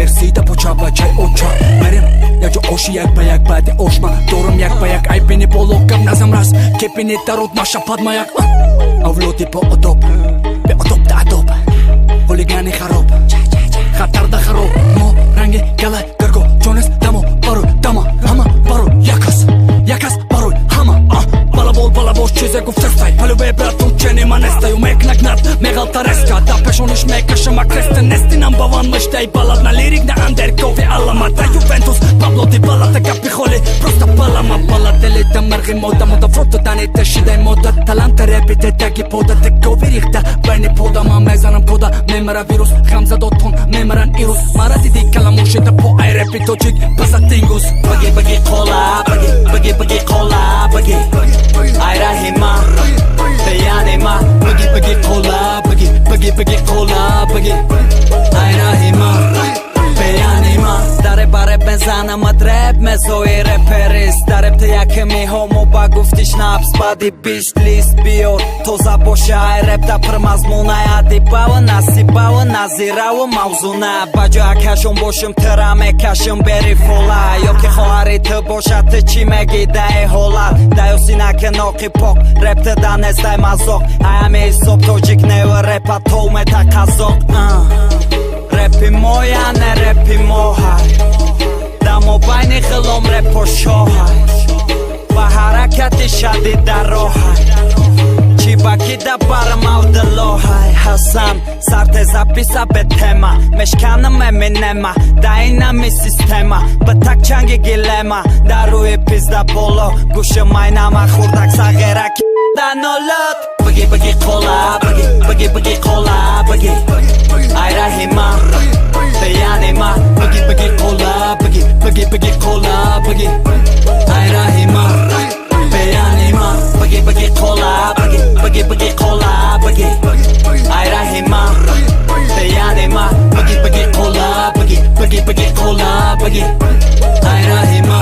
версида почава чай оча мерем я ҷо оши як ба як баъди ошма дорам як ба як айбини боло гап назам рас кепини даруд маша падма як авлоди бо одоб беодоб да адоб ҳолигани хароб хатарда хароб мо ранги гала гарго ҷонес дамо барои дама ҳама барои якас барои ҳама балабол чизе гуфтастай палубе брату чени манестаю мекнакнат меғалтареска да пешониш мекашама кресте нести намбаван мыштай балад на лирик на андеркови аламата ювентус пабло ди балата гапи холи просто балама балад элита марғи мода фрото даните шидай мода таланта репите таги пода текови рихта байни подама мезанам кода мемара вирус хамзадотон мемаран ирус мара диди каламушида по ай репи тоҷик пасатингус баги кола баги кола баги айрахима беянима баги кола баги кола баги айрахима беянима даре баре мезанам адреб мезои реперис даребте якми ҳомо ба гуфтиш напс бади бишт лист биёр тоза боша ай репта пирмазмунай адибава насибава назирава мавзуна ба ҷоя кашон бошим тира мекашим бери фола ё ки хоҳари ту бошад ту чӣ меги даи ҳолат даю синаки ноқи пок репте данестай мазоқ аями ҳисоб тоҷик нева репа толмета қазоқ репи мо яне репи мо ҳай дамо байни хилом репо шоҳай ба ҳаракати шадида роҳай чӣ бакида бармавдилоҳай ҳасан сартеза писа бе тема мешканам эминема даинами система ба такчанги гилема дар рӯи пизда боло гӯши майнама хурдак сағираки данолот баги кола баги кола баги айрахима беянима баги кола баги кола баги айрахима беянима баги кола баги кола баги айрахима беянима баги кола баги кола баги айрахима